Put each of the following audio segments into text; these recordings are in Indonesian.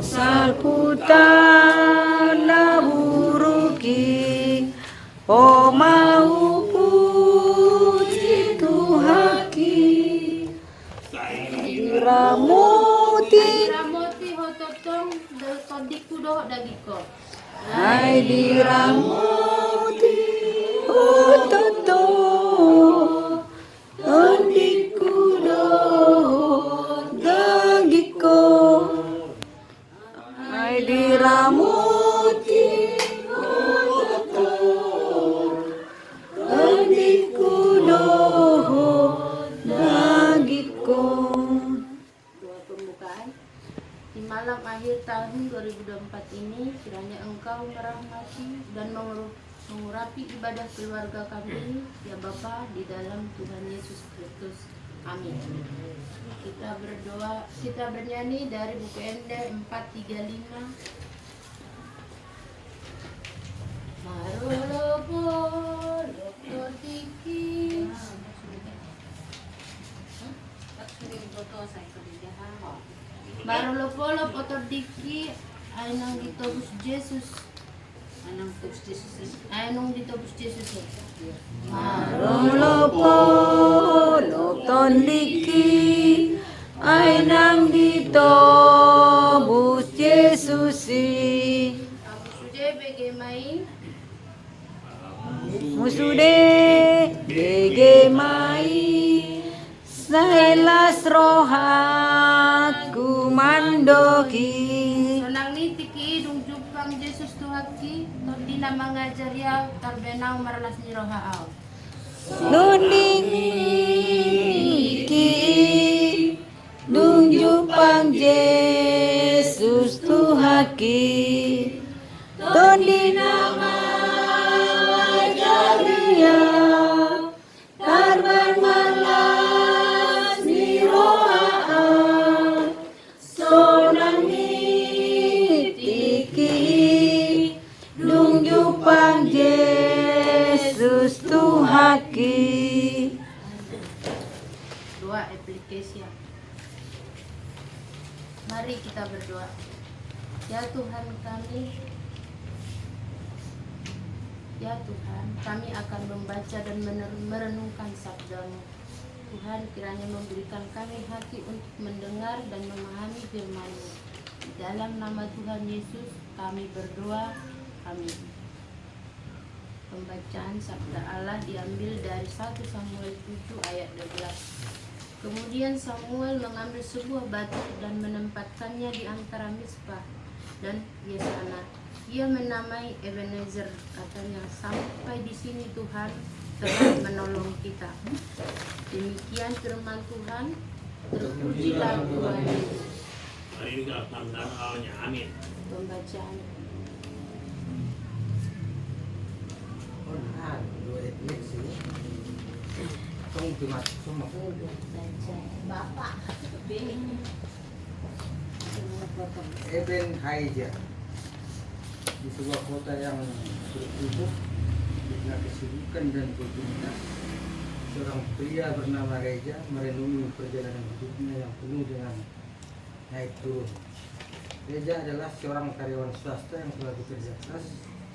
Salputan naburuki o mau puji Tuhaki diramuti hototong todiku doh dagiko ai diramuti ototo todiku doh dagiko ai diramuti ototo todiku doh dagiko. Di malam akhir tahun 2024 ini, kiranya Engkau merahmati dan mengurapi ibadah keluarga kami, ya Bapa, di dalam Tuhan Yesus Kristus. Amin. Kita berdoa, kita bernyanyi dari buku Ende 435. Marolopo, lokotiki. Marolopolop otodiki ainang ditobus Yesus. Ainang ditobus Yesus. Marolopolop tondiki ainang ditobus Yesusi. Sudah bagaimana? Musude begemai sailas rohaku mandoki Sonang ni tiki idung jupang Yesus Tuhaki todina mengajar ya tarbenau maralas ni rohaau. nunding ki dungjupang Yesus Tuhaki tondina majaria tarban malas ni roa sonang nitiki dungjupang Yesus Tuhaki. Doa aplikasi. Mari kita berdoa. Ya Tuhan kami, ya Tuhan, kami akan membaca dan merenungkan sabda-Mu. Tuhan, kiranya memberikan kami hati untuk mendengar dan memahami firman-Mu. Di dalam nama Tuhan Yesus, kami berdoa. Amin. Pembacaan sabda Allah diambil dari 1 Samuel 7 ayat 12. Kemudian Samuel mengambil sebuah batu dan menempatkannya di antara Mizpah dan Yesana. Ia menamai Ebenezer, katanya, sampai di sini Tuhan telah menolong kita. Demikian firman Tuhan, terpujilah Tuhan Yesus. Amin. Pembacaan. Bapak. Eben Haija di sebuah kota yang berkubuk dengan kesibukan dan rutinitas, seorang pria bernama Reja merenungi perjalanan hidupnya yang penuh dengan naik turun. Reja adalah seorang karyawan swasta yang telah bekerja keras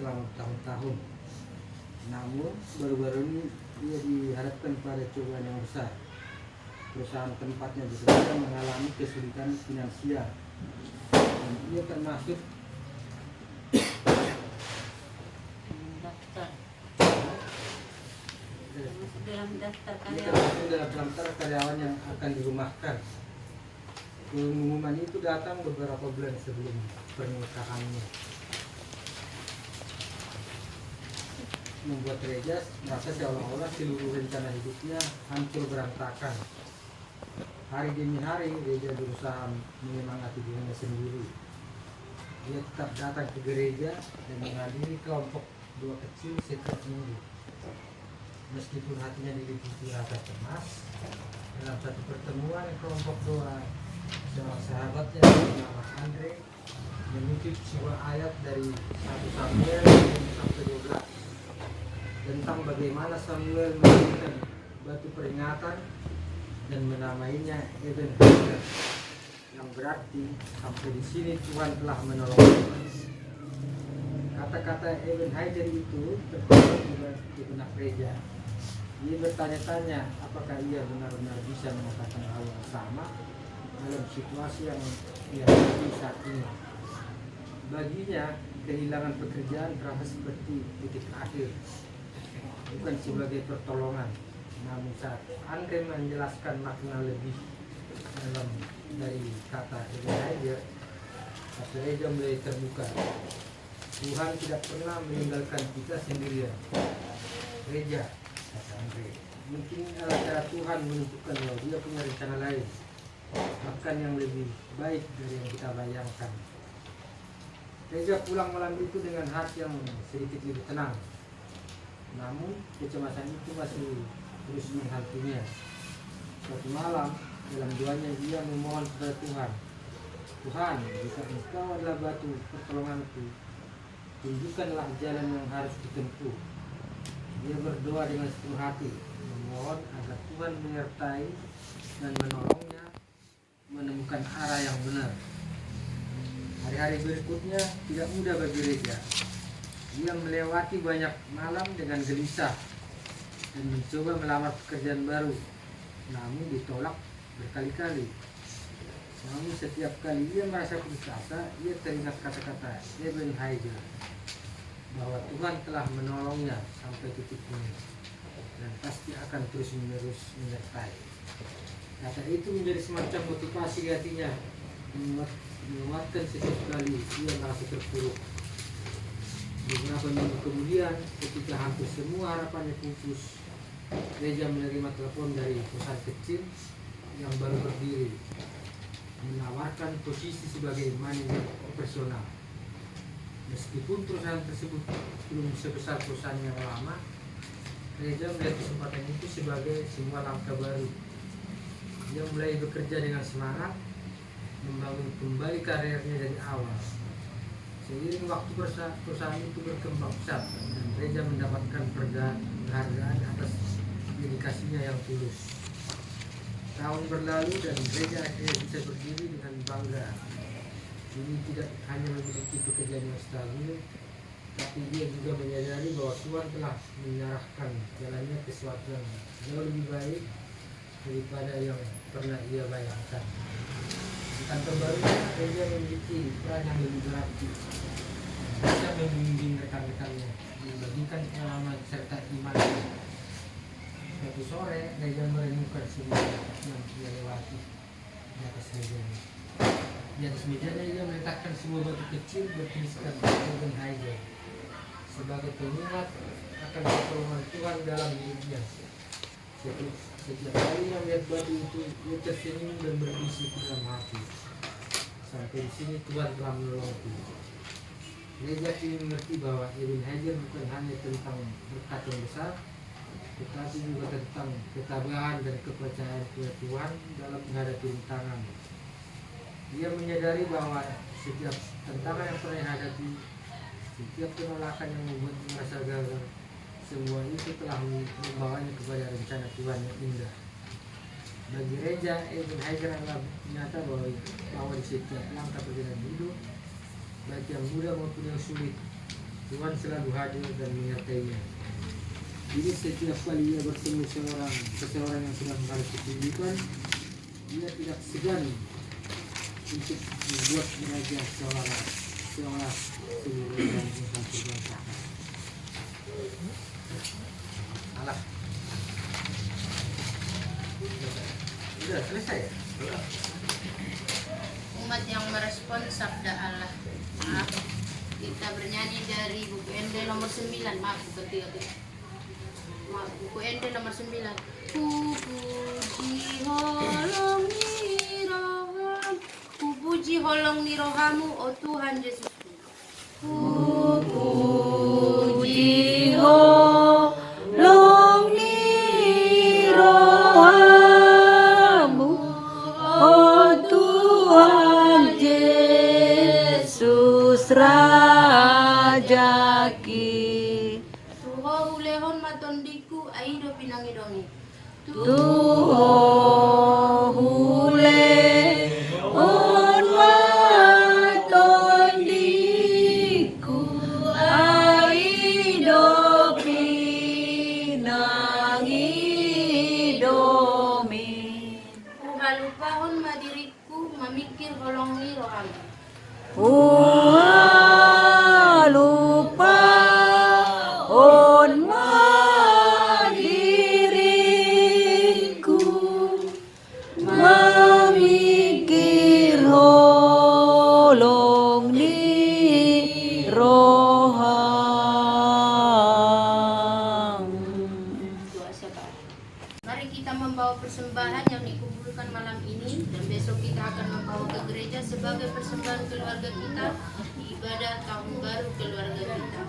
selama tahun-tahun. Namun baru-baru ini ia dihadapkan pada cobaan yang besar. Perusahaan tempatnya bekerja mengalami kesulitan finansial. Dan ia termasuk dalam daftar karyawan yang akan dirumahkan. Pengumuman itu datang beberapa bulan sebelum pernikahannya, membuat Reja merasa seolah-olah seluruh rencana hidupnya hancur berantakan. Hari demi hari Reja berusaha menyemangati dirinya sendiri. Dia tetap datang ke gereja dan menghadiri kelompok doa kecil setiap minggu. Meskipun hatinya diliputi rasa cemas, dalam satu pertemuan kelompok doa, seorang sahabatnya bernama Andre mengutip sebuah ayat dari 1 Samuel 1-12 tentang bagaimana Samuel menjadikan batu peringatan dan menamainya Ebenezer, yang berarti sampai di sini Tuhan telah menolong. Kata-kata Ebenezer itu terpasang di benak gereja. Ia bertanya-tanya apakah ia benar-benar bisa mengatakan hal yang sama dalam situasi yang ia hadapi saat ini. Baginya, kehilangan pekerjaan terasa seperti titik akhir, bukan sebagai pertolongan. Namun saat Andre menjelaskan makna lebih dalam dari kata Ebenezer, hati gereja mulai terbuka. Tuhan tidak pernah meninggalkan kita sendirian. Gereja, kata Andre, mungkin adalah cara Tuhan menunjukkan bahwa Dia punya rencana lain, bahkan yang lebih baik dari yang kita bayangkan. Gereja pulang malam itu dengan hati yang sedikit lebih tenang. Namun kecemasan itu masih terus menghantuinya. Suatu malam dalam doanya dia memohon kepada Tuhan, Tuhan, jika Engkau adalah batu pertolonganku, tunjukkanlah jalan yang harus ditempuh. Dia berdoa dengan sepenuh hati, memohon agar Tuhan menyertai dan menolongnya menemukan arah yang benar. Hari-hari berikutnya tidak mudah bagi gereja. Dia melewati banyak malam dengan gelisah dan mencoba melamar pekerjaan baru, namun ditolak berkali-kali. Namun setiap kali ia merasa putus asa, ia teringat kata-kata Ebenezer bahwa Tuhan telah menolongnya sampai titik ini dan pasti akan terus-menerus menyertai. Kata itu menjadi semacam motivasi hatinya, menguatkan setiap kali ia merasa terpuruk. Beberapa minggu kemudian, ketika hampir semua harapannya pupus, gereja menerima telepon dari perusahaan kecil yang baru berdiri, menawarkan posisi sebagai manajer operasional. Meskipun perusahaan tersebut belum sebesar perusahaan yang lama, gereja melihat kesempatan itu sebagai sebuah langkah baru. Dia mulai bekerja dengan semangat, membangun kembali karirnya dari awal. Seiring waktu perusahaan itu berkembang pesat dan gereja mendapatkan penghargaan atas dedikasinya yang tulus. Tahun berlalu dan gereja akhirnya bisa berdiri dengan bangga. Ini tidak hanya memiliki pekerjaan yang stabil, tapi dia juga menyadari bahwa Tuhan telah menyerahkan jalannya ke sesuatu yang jauh lebih baik daripada yang pernah ia bayangkan. Di kantor barunya, gereja memiliki peran yang lebih berarti. Bisa membimbing rekan-rekannya, membagikan pengalaman serta iman. Suatu sore, gereja merenungkan semua yang ia lewati di atas mejanya. Di atas mejanya ia meletakkan sebuah batu kecil bertuliskan Ebenezer sebagai pengingat akan pertolongan Tuhan dalam hidupnya. Setiap kali ia melihat batu itu, ia tersenyum dan berbisik dalam hati, sampai di sini Tuhan telah menolongku. Gereja kini mengerti bahwa Ebenezer bukan hanya tentang berkat yang besar, tetapi juga tentang ketabahan dan kepercayaan kepada Tuhan dalam menghadapi rintangan. Dia menyadari bahwa setiap tantangan yang pernah hadapi, setiap penolakan yang membuat merasa gagal, semua itu telah membawanya kepada rencana Tuhan yang indah. Bagi gereja, Ebenezer adalah nyata bahwa di setiap langkah perjalanan hidup, baik yang mudah maupun yang sulit, Tuhan selalu hadir dan menyertainya. Jadi setiap kali ia bertemu seseorang yang sedang menghadapi kehidupan, ia tidak segan untuk membuat mereka seolah seluruh yang berbangsa. Alah, udah selesai ya? Umat yang merespon sabda Allah. Maaf, kita bernyanyi dari buku ND nomor 9. Maaf, buku 3. Maaf, buku ND nomor 9. Puji holong ni rohamu, oh Tuhan Yesusku. Puji holong ni rohamu, oh Tuhan Yesus Rajaki. Tuho hulehon matondiku, aido pinangidongi. Tuho hule, oh tolong nih rohani. lupa on diriku memikir holong di rohang. Doa syafaat. Mari kita membawa persembahan yang dikumpulkan malam ini dan besok kita akan membawa ke gereja sebagai persembahan keluarga kita di ibadah tahun baru keluarga kita.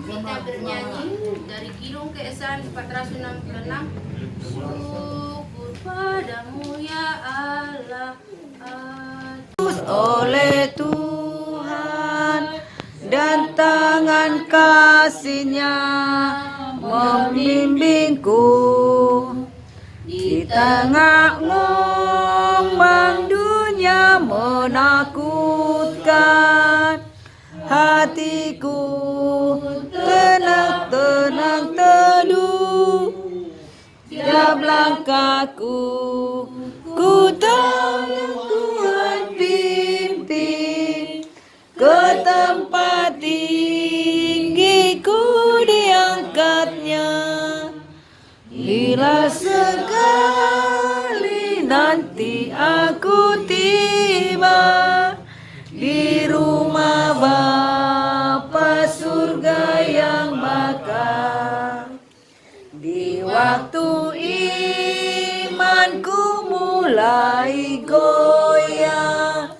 Kita bernyanyi dari Kidung Keesan 466. Syukur padamu ya Allah. Oleh Tuhan dan tangan kasih-Nya membimbingku di tengah ombak dunia menakutkan. Hatiku tenang teduh, tiap langkahku ku tahu Tuhan pimpin ke tempat tinggiku diangkatnya. Bila sekali nanti aku tiba di rumah Bapa surga yang bakal, di waktu imanku mulai goyah,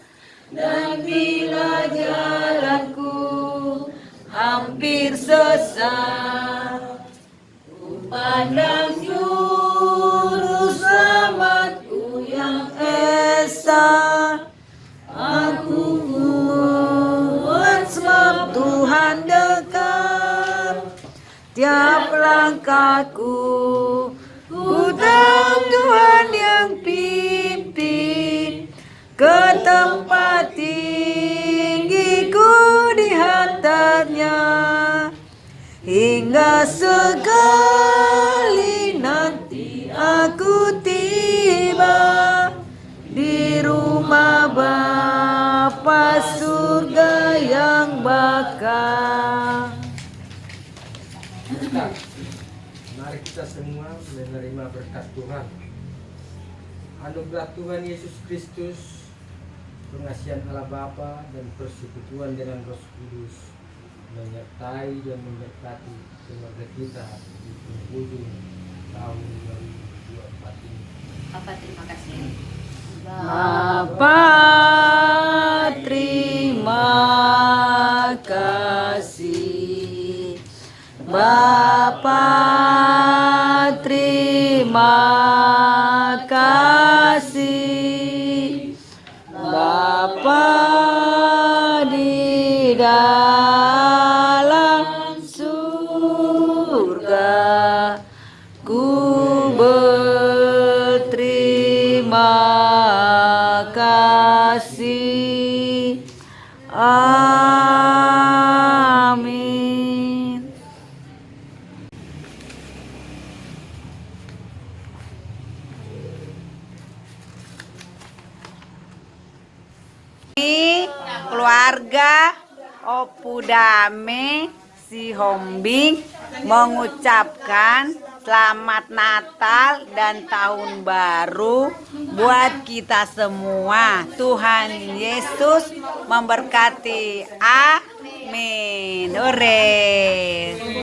dan bila jalanku hampir sesat, ku pandang juru selamatku yang esa. Aku kuat sebab Tuhan dekat, tiap langkahku ku tahu Tuhan yang pimpin ke tempat tinggiku dihantarnya. Hingga sekali nanti aku tiba di rumah Bapa surga yang bakal. Mari kita semua menerima berkat Tuhan. Anugerah Tuhan Yesus Kristus, pengasihan Allah Bapa dan persekutuan dengan Roh Kudus menyertai dan memberkati keluarga kita di penghujung tahun 2024 ini. Papa terima kasih. Bapa terima kasih, Bapa terima kasih, Bapa di dalam surga, ku berterima kasih. Amin. Keluarga Opu Dame si Hombing mengucapkan selamat Natal dan Tahun Baru buat kita semua. Tuhan Yesus memberkati. Amin. Hore.